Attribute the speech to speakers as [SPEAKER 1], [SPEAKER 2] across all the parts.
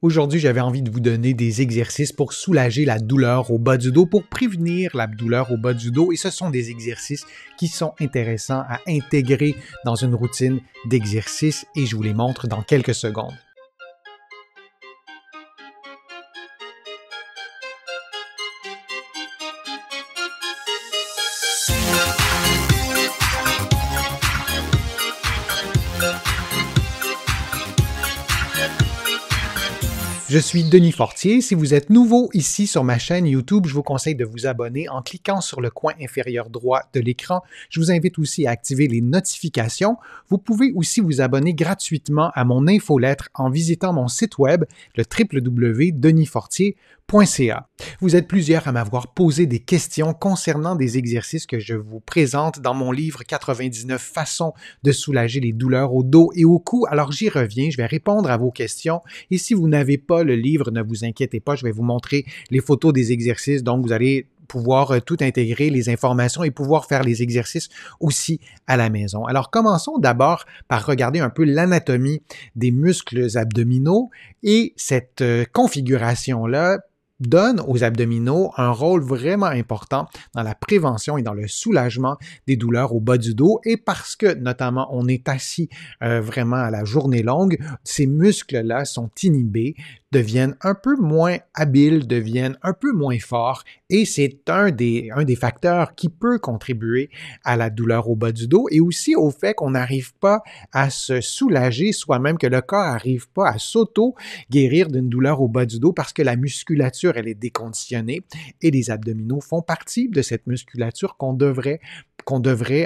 [SPEAKER 1] Aujourd'hui, j'avais envie de vous donner des exercices pour soulager la douleur au bas du dos, pour prévenir la douleur au bas du dos. Et ce sont des exercices qui sont intéressants à intégrer dans une routine d'exercice et je vous les montre dans quelques secondes. Je suis Denis Fortier. Si vous êtes nouveau ici sur ma chaîne YouTube, je vous conseille de vous abonner en cliquant sur le coin inférieur droit de l'écran. Je vous invite aussi à activer les notifications. Vous pouvez aussi vous abonner gratuitement à mon infolettre en visitant mon site web, le www.denisfortier.ca. Vous êtes plusieurs à m'avoir posé des questions concernant des exercices que je vous présente dans mon livre 99 façons de soulager les douleurs au dos et au cou. Alors j'y reviens, je vais répondre à vos questions et si vous n'avez pas le livre, ne vous inquiétez pas, je vais vous montrer les photos des exercices, donc vous allez pouvoir tout intégrer, les informations et pouvoir faire les exercices aussi à la maison. Alors commençons d'abord par regarder un peu l'anatomie des muscles abdominaux et cette configuration-là donne aux abdominaux un rôle vraiment important dans la prévention et dans le soulagement des douleurs au bas du dos et parce que notamment on est assis vraiment à la journée longue, ces muscles-là sont inhibés, deviennent un peu moins habiles, deviennent un peu moins forts et c'est un des facteurs qui peut contribuer à la douleur au bas du dos et aussi au fait qu'on n'arrive pas à se soulager soi-même, que le corps n'arrive pas à s'auto-guérir d'une douleur au bas du dos parce que la musculature, elle est déconditionnée et les abdominaux font partie de cette musculature qu'on devrait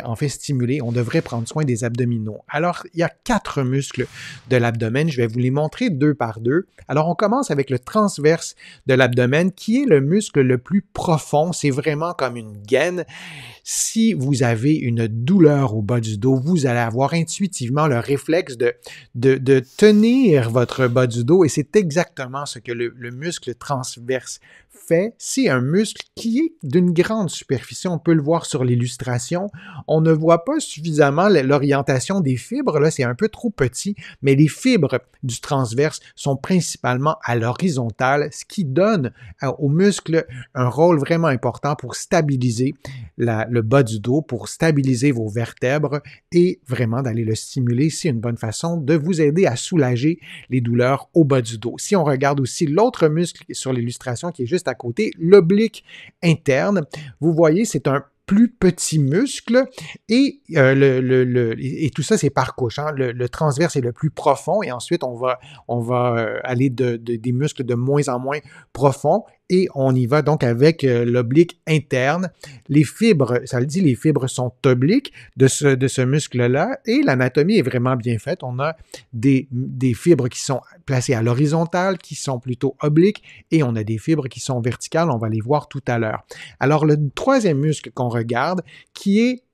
[SPEAKER 1] en fait stimuler, on devrait prendre soin des abdominaux. Alors, il y a 4 muscles de l'abdomen, je vais vous les montrer 2 par 2. Alors, on commence avec le transverse de l'abdomen qui est le muscle le plus profond, c'est vraiment comme une gaine. Si vous avez une douleur au bas du dos, vous allez avoir intuitivement le réflexe de tenir votre bas du dos et c'est exactement ce que le muscle transverse fait. C'est un muscle qui est d'une grande superficie, on peut le voir sur l'illustration. On ne voit pas suffisamment l'orientation des fibres, là c'est un peu trop petit, mais les fibres du transverse sont principalement à l'horizontale, ce qui donne au muscle un rôle vraiment important pour stabiliser le bas du dos, pour stabiliser vos vertèbres et vraiment d'aller le stimuler. C'est une bonne façon de vous aider à soulager les douleurs au bas du dos. Si on regarde aussi l'autre muscle sur l'illustration qui est juste à côté, l'oblique interne, vous voyez, c'est un plus petit muscle et, et tout ça, c'est par couche. Hein? Le transverse est le plus profond et ensuite, on va aller des muscles de moins en moins profonds et on y va donc avec l'oblique interne. Les fibres, ça le dit, les fibres sont obliques de ce muscle-là et l'anatomie est vraiment bien faite. On a des fibres qui sont placées à l'horizontale, qui sont plutôt obliques et on a des fibres qui sont verticales. On va les voir tout à l'heure. Alors, le troisième muscle qu'on regarde, qui est,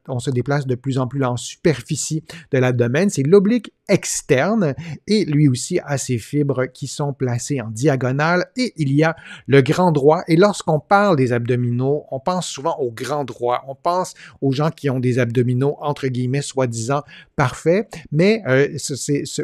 [SPEAKER 1] on se déplace de plus en plus en superficie de l'abdomen, c'est l'oblique externe et lui aussi a ses fibres qui sont placées en diagonale et il y a le grand droit et lorsqu'on parle des abdominaux, on pense souvent au grand droit, on pense aux gens qui ont des abdominaux entre guillemets soi-disant parfaits, mais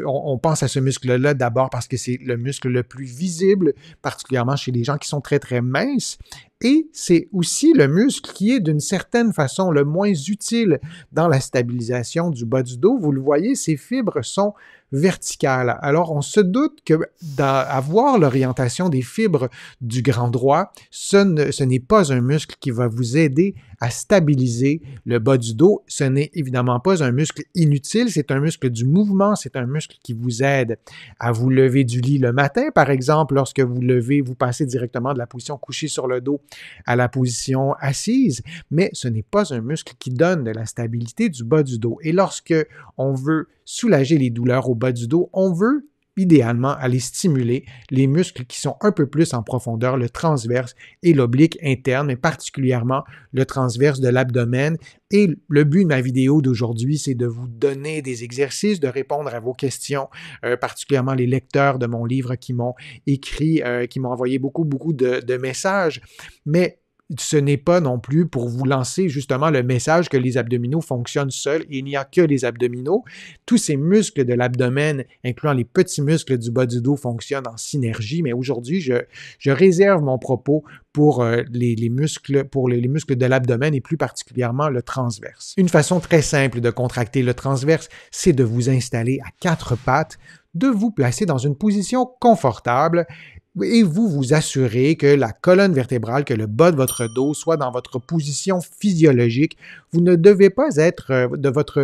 [SPEAKER 1] on pense à ce muscle-là d'abord parce que c'est le muscle le plus visible, particulièrement chez les gens qui sont très très minces. Et c'est aussi le muscle qui est d'une certaine façon le moins utile dans la stabilisation du bas du dos. Vous le voyez, ces fibres sont verticales. Alors, on se doute que d'avoir l'orientation des fibres du grand droit, ce n'est pas un muscle qui va vous aider à stabiliser le bas du dos. Ce n'est évidemment pas un muscle inutile, c'est un muscle du mouvement, c'est un muscle qui vous aide à vous lever du lit le matin, par exemple, lorsque vous levez, vous passez directement de la position couchée sur le dos à la position assise, mais ce n'est pas un muscle qui donne de la stabilité du bas du dos. Et lorsque on veut soulager les douleurs au bas du dos, on veut idéalement aller stimuler les muscles qui sont un peu plus en profondeur, le transverse et l'oblique interne, mais particulièrement le transverse de l'abdomen. Et le but de ma vidéo d'aujourd'hui, c'est de vous donner des exercices, de répondre à vos questions, particulièrement les lecteurs de mon livre qui m'ont écrit, qui m'ont envoyé beaucoup de messages. Mais ce n'est pas non plus pour vous lancer justement le message que les abdominaux fonctionnent seuls et il n'y a que les abdominaux. Tous ces muscles de l'abdomen, incluant les petits muscles du bas du dos, fonctionnent en synergie, mais aujourd'hui, je réserve mon propos pour les muscles de l'abdomen et plus particulièrement le transverse. Une façon très simple de contracter le transverse, c'est de vous installer à quatre pattes, de vous placer dans une position confortable et vous vous assurez que la colonne vertébrale, que le bas de votre dos soit dans votre position physiologique. Vous ne devez pas être,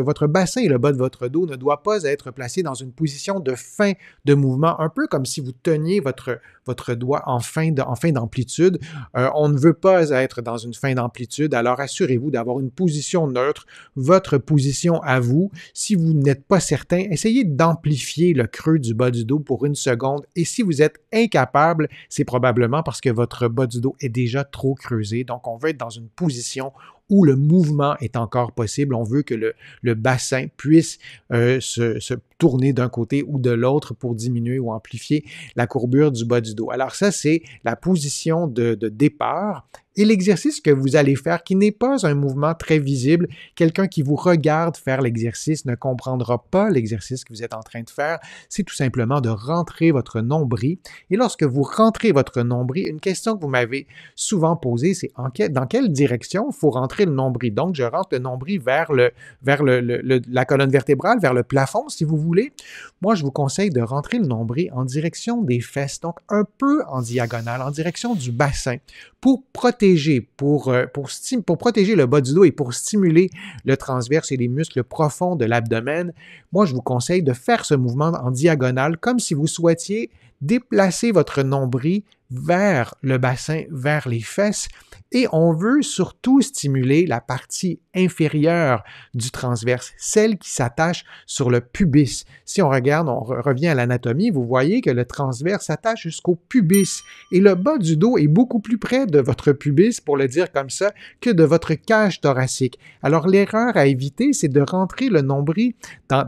[SPEAKER 1] votre bassin et le bas de votre dos ne doit pas être placé dans une position de fin de mouvement, un peu comme si vous teniez votre doigt en fin d'amplitude. On ne veut pas être dans une fin d'amplitude, alors assurez-vous d'avoir une position neutre, votre position à vous. Si vous n'êtes pas certain, essayez d'amplifier le creux du bas du dos pour une seconde et si vous êtes incapable, c'est probablement parce que votre bas du dos est déjà trop creusé. Donc, on veut être dans une position où le mouvement est encore possible. On veut que le bassin puisse se tourner d'un côté ou de l'autre pour diminuer ou amplifier la courbure du bas du dos. Alors ça, c'est la position de départ. Et l'exercice que vous allez faire, qui n'est pas un mouvement très visible, quelqu'un qui vous regarde faire l'exercice ne comprendra pas l'exercice que vous êtes en train de faire. C'est tout simplement de rentrer votre nombril. Et lorsque vous rentrez votre nombril, une question que vous m'avez souvent posée, c'est dans quelle direction il faut rentrer le nombril. Donc, je rentre le nombril vers la colonne vertébrale, vers le plafond, si vous voulez. Moi, je vous conseille de rentrer le nombril en direction des fesses, donc un peu en diagonale, en direction du bassin, pour protéger le bas du dos et pour stimuler le transverse et les muscles profonds de l'abdomen. Moi, je vous conseille de faire ce mouvement en diagonale, comme si vous souhaitiez déplacer votre nombril vers le bassin, vers les fesses. Et on veut surtout stimuler la partie inférieure du transverse, celle qui s'attache sur le pubis. Si on regarde, on revient à l'anatomie, vous voyez que le transverse s'attache jusqu'au pubis. Et le bas du dos est beaucoup plus près de votre pubis, pour le dire comme ça, que de votre cage thoracique. Alors l'erreur à éviter, c'est de rentrer le nombril,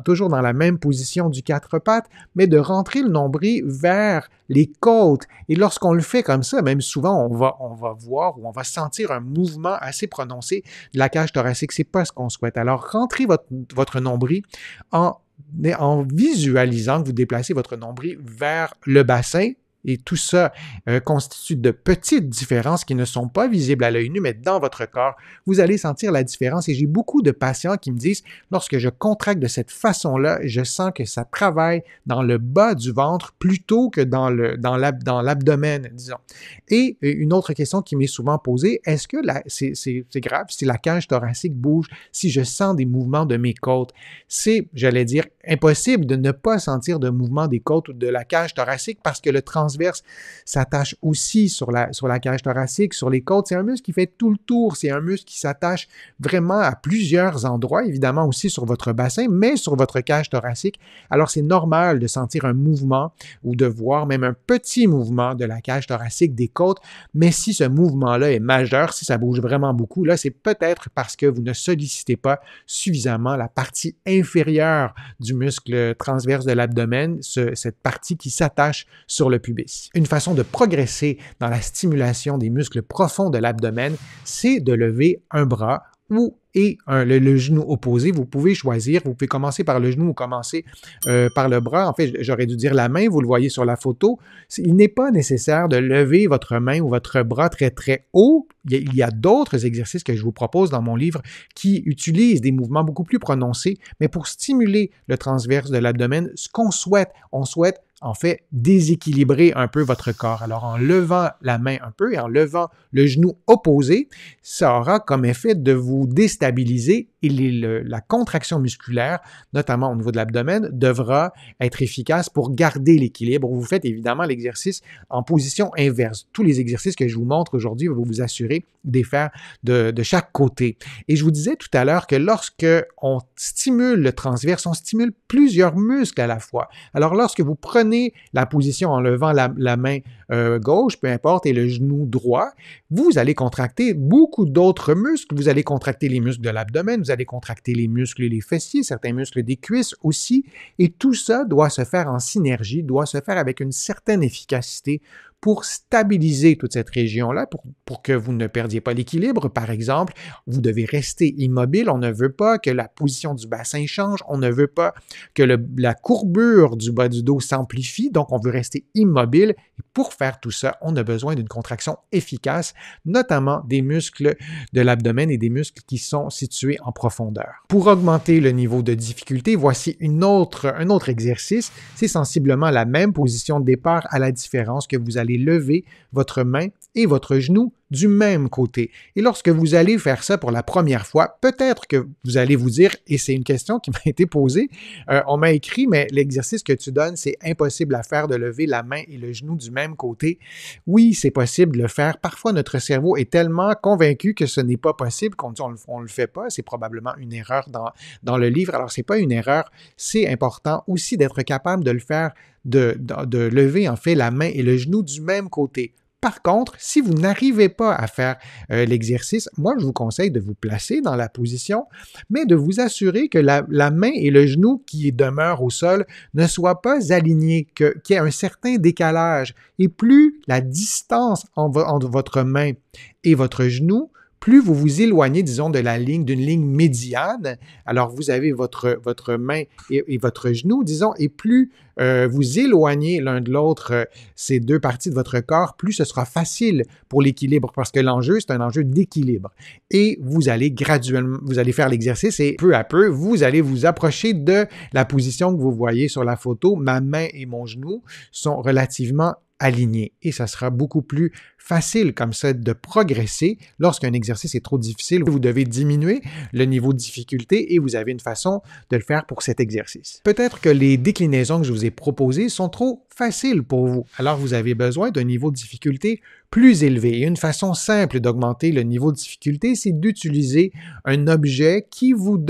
[SPEAKER 1] toujours dans la même position du quatre pattes, mais de rentrer le nombril vers les côtes. Et lorsqu'on le fait comme ça, même souvent, on va voir ou on va sentir un mouvement assez prononcé de la cage thoracique. C'est pas ce qu'on souhaite. Alors, rentrez votre nombril en visualisant que vous déplacez votre nombril vers le bassin. Et tout ça constitue de petites différences qui ne sont pas visibles à l'œil nu, mais dans votre corps, vous allez sentir la différence. Et j'ai beaucoup de patients qui me disent, lorsque je contracte de cette façon-là, je sens que ça travaille dans le bas du ventre plutôt que dans l'abdomen, disons. Et une autre question qui m'est souvent posée, est-ce que c'est grave si la cage thoracique bouge, si je sens des mouvements de mes côtes? C'est, j'allais dire, impossible de ne pas sentir de mouvement des côtes ou de la cage thoracique parce que le transverse s'attache aussi sur la cage thoracique, sur les côtes. C'est un muscle qui fait tout le tour. C'est un muscle qui s'attache vraiment à plusieurs endroits, évidemment aussi sur votre bassin, mais sur votre cage thoracique. Alors, c'est normal de sentir un mouvement ou de voir même un petit mouvement de la cage thoracique, des côtes. Mais si ce mouvement-là est majeur, si ça bouge vraiment beaucoup, là, c'est peut-être parce que vous ne sollicitez pas suffisamment la partie inférieure du muscle transverse de l'abdomen, cette partie qui s'attache sur le pubis. Une façon de progresser dans la stimulation des muscles profonds de l'abdomen, c'est de lever un bras et le genou opposé. Vous pouvez choisir, vous pouvez commencer par le genou ou commencer par le bras. En fait, j'aurais dû dire la main, vous le voyez sur la photo. Il n'est pas nécessaire de lever votre main ou votre bras très, très haut. Il y a d'autres exercices que je vous propose dans mon livre qui utilisent des mouvements beaucoup plus prononcés, mais pour stimuler le transverse de l'abdomen, ce qu'on souhaite, on souhaite en fait, déséquilibrer un peu votre corps. Alors, en levant la main un peu et en levant le genou opposé, ça aura comme effet de vous déstabiliser et la contraction musculaire, notamment au niveau de l'abdomen, devra être efficace pour garder l'équilibre. Vous faites évidemment l'exercice en position inverse. Tous les exercices que je vous montre aujourd'hui vont vous assurer de les faire de chaque côté. Et je vous disais tout à l'heure que lorsque on stimule le transverse, on stimule plusieurs muscles à la fois. Alors, lorsque vous prenez la position en levant la main gauche, peu importe, et le genou droit, vous allez contracter beaucoup d'autres muscles. Vous allez contracter les muscles de l'abdomen, vous allez contracter les muscles et les fessiers, certains muscles des cuisses aussi. Et tout ça doit se faire en synergie, doit se faire avec une certaine efficacité pour stabiliser toute cette région-là, pour que vous ne perdiez pas l'équilibre. Par exemple, vous devez rester immobile. On ne veut pas que la position du bassin change. On ne veut pas que la courbure du bas du dos s'amplifie. Donc, on veut rester immobile. Et pour faire tout ça, on a besoin d'une contraction efficace, notamment des muscles de l'abdomen et des muscles qui sont situés en profondeur. Pour augmenter le niveau de difficulté, voici un autre exercice. C'est sensiblement la même position de départ, à la différence que vous allez lever votre main et votre genou du même côté. Et lorsque vous allez faire ça pour la première fois, peut-être que vous allez vous dire, et c'est une question qui m'a été posée, on m'a écrit, mais l'exercice que tu donnes, c'est impossible à faire de lever la main et le genou du même côté. Oui, c'est possible de le faire. Parfois, notre cerveau est tellement convaincu que ce n'est pas possible qu'on dit on ne le fait pas. C'est probablement une erreur dans le livre. Alors, ce n'est pas une erreur. C'est important aussi d'être capable de le faire, de lever en fait la main et le genou du même côté. Par contre, si vous n'arrivez pas à faire l'exercice, moi, je vous conseille de vous placer dans la position, mais de vous assurer que la main et le genou qui demeurent au sol ne soient pas alignés, qu'il y ait un certain décalage. Et plus la distance entre votre main et votre genou, plus vous vous éloignez, disons, d'une ligne médiane, alors vous avez votre main et votre genou, disons, et plus vous éloignez l'un de l'autre ces deux parties de votre corps, plus ce sera facile pour l'équilibre, parce que l'enjeu, c'est un enjeu d'équilibre. Et vous allez graduellement, vous allez faire l'exercice et peu à peu, vous allez vous approcher de la position que vous voyez sur la photo. Ma main et mon genou sont relativement alignés. Et ça sera beaucoup plus facile comme ça de progresser. Lorsqu'un exercice est trop difficile, vous devez diminuer le niveau de difficulté et vous avez une façon de le faire pour cet exercice. Peut-être que les déclinaisons que je vous ai proposées sont trop faciles pour vous. Alors, vous avez besoin d'un niveau de difficulté plus élevé. Et une façon simple d'augmenter le niveau de difficulté, c'est d'utiliser un objet qui vous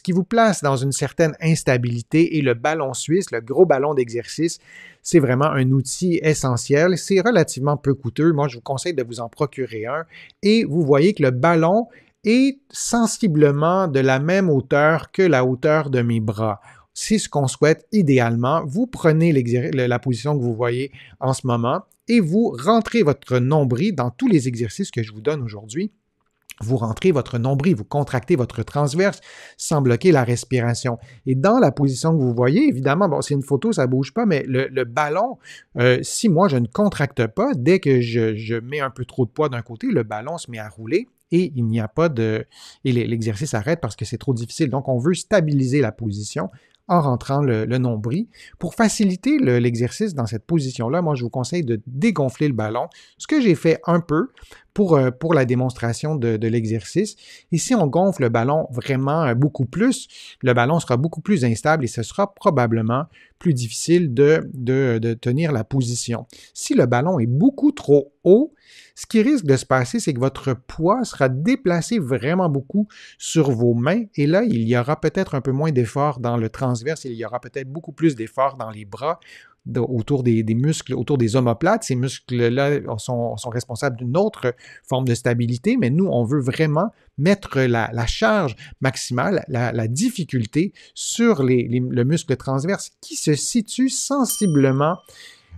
[SPEAKER 1] qui vous place dans une certaine instabilité. Et le ballon suisse, le gros ballon d'exercice, c'est vraiment un outil essentiel. C'est relativement peu coûteux. Moi, je vous conseille de vous en procurer un. Et vous voyez que le ballon est sensiblement de la même hauteur que la hauteur de mes bras. C'est ce qu'on souhaite idéalement. Vous prenez la position que vous voyez en ce moment et vous rentrez votre nombril dans tous les exercices que je vous donne aujourd'hui. Vous rentrez votre nombril, vous contractez votre transverse sans bloquer la respiration. Et dans la position que vous voyez, évidemment, bon, c'est une photo, ça ne bouge pas, mais le ballon, si moi je ne contracte pas, dès que je mets un peu trop de poids d'un côté, le ballon se met à rouler. Et il n'y a pas de... Et l'exercice arrête parce que c'est trop difficile. Donc, on veut stabiliser la position en rentrant le nombril. Pour faciliter l'exercice dans cette position-là, moi, je vous conseille de dégonfler le ballon, ce que j'ai fait un peu pour la démonstration de l'exercice. Et si on gonfle le ballon vraiment beaucoup plus, le ballon sera beaucoup plus instable et ce sera probablement plus difficile de tenir la position. Si le ballon est beaucoup trop haut, ce qui risque de se passer, c'est que votre poids sera déplacé vraiment beaucoup sur vos mains et là, il y aura peut-être un peu moins d'effort dans le transverse, il y aura peut-être beaucoup plus d'effort dans les bras, autour des muscles, autour des omoplates. Ces muscles-là sont responsables d'une autre forme de stabilité, mais nous, on veut vraiment mettre la charge maximale, la difficulté sur le muscle transverse qui se situe sensiblement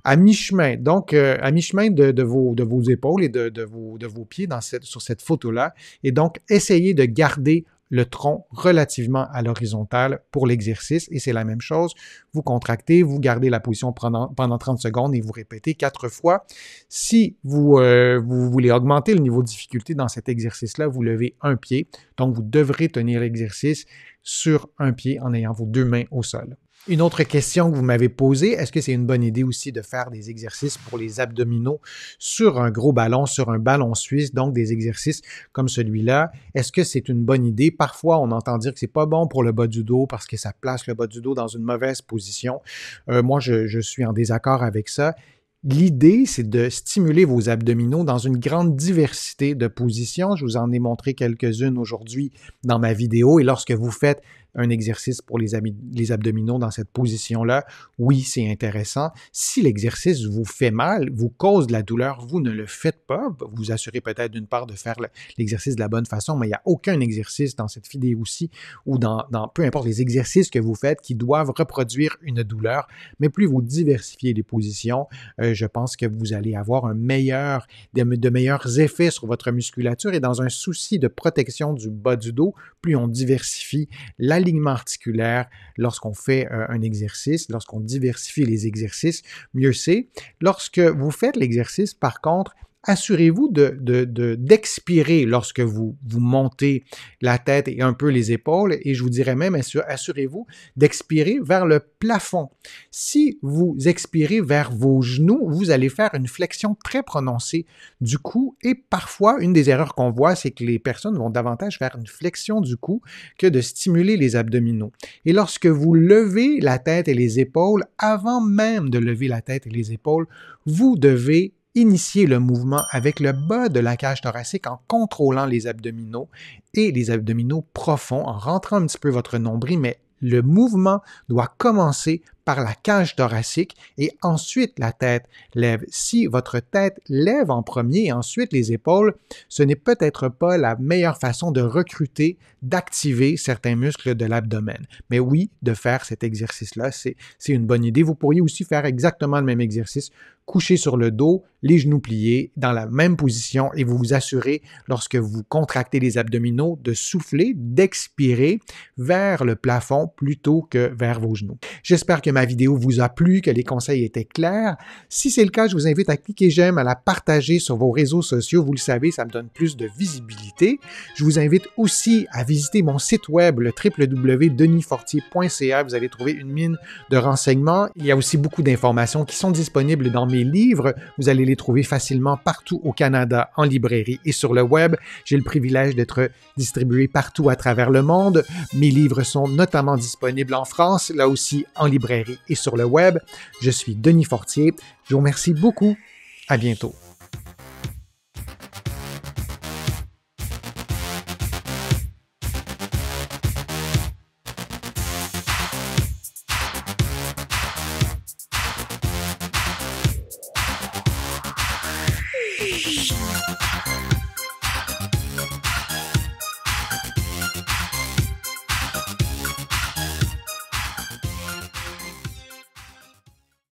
[SPEAKER 1] à mi-chemin, donc à mi-chemin de vos épaules et de vos pieds sur cette photo-là. Et donc, essayez de garder le tronc relativement à l'horizontale pour l'exercice. Et c'est la même chose. Vous contractez, vous gardez la position pendant 30 secondes et vous répétez 4 fois. Si vous voulez augmenter le niveau de difficulté dans cet exercice-là, vous levez un pied. Donc, vous devrez tenir l'exercice sur un pied en ayant vos deux mains au sol. Une autre question que vous m'avez posée, est-ce que c'est une bonne idée aussi de faire des exercices pour les abdominaux sur un gros ballon, sur un ballon suisse, donc des exercices comme celui-là? Est-ce que c'est une bonne idée? Parfois, on entend dire que c'est pas bon pour le bas du dos parce que ça place le bas du dos dans une mauvaise position. Moi, je suis en désaccord avec ça. L'idée, c'est de stimuler vos abdominaux dans une grande diversité de positions. Je vous en ai montré quelques-unes aujourd'hui dans ma vidéo. Et lorsque vous faites un exercice pour les abdominaux dans cette position-là, oui, c'est intéressant. Si l'exercice vous fait mal, vous cause de la douleur, vous ne le faites pas. Vous vous assurez peut-être d'une part de faire l'exercice de la bonne façon, mais il n'y a aucun exercice dans cette vidéo-ci ou dans peu importe les exercices que vous faites qui doivent reproduire une douleur. Mais plus vous diversifiez les positions, je pense que vous allez avoir de meilleurs effets sur votre musculature et dans un souci de protection du bas du dos, plus on diversifie l'alignement articulaire lorsqu'on fait un exercice, lorsqu'on diversifie les exercices, mieux c'est. Lorsque vous faites l'exercice, par contre, assurez-vous d'expirer lorsque vous montez la tête et un peu les épaules, et je vous dirais même, assurez-vous d'expirer vers le plafond. Si vous expirez vers vos genoux, vous allez faire une flexion très prononcée du cou, et parfois, une des erreurs qu'on voit, c'est que les personnes vont davantage faire une flexion du cou que de stimuler les abdominaux. Et lorsque vous levez la tête et les épaules, avant même de lever la tête et les épaules, vous devez initier le mouvement avec le bas de la cage thoracique en contrôlant les abdominaux et les abdominaux profonds, en rentrant un petit peu votre nombril, mais le mouvement doit commencer par la cage thoracique et ensuite la tête lève. Si votre tête lève en premier et ensuite les épaules, ce n'est peut-être pas la meilleure façon de recruter, d'activer certains muscles de l'abdomen. Mais oui, de faire cet exercice-là, c'est une bonne idée. Vous pourriez aussi faire exactement le même exercice, couché sur le dos, les genoux pliés, dans la même position et vous vous assurez, lorsque vous contractez les abdominaux, de souffler, d'expirer vers le plafond plutôt que vers vos genoux. J'espère que ma vidéo vous a plu, que les conseils étaient clairs. Si c'est le cas, je vous invite à cliquer j'aime, à la partager sur vos réseaux sociaux. Vous le savez, ça me donne plus de visibilité. Je vous invite aussi à visiter mon site web, le www.denisfortier.ca. Vous allez trouver une mine de renseignements. Il y a aussi beaucoup d'informations qui sont disponibles dans mes livres. Vous allez les trouver facilement partout au Canada, en librairie et sur le web. J'ai le privilège d'être distribué partout à travers le monde. Mes livres sont notamment disponibles en France, là aussi en librairie et sur le web. Je suis Denis Fortier. Je vous remercie beaucoup. À bientôt.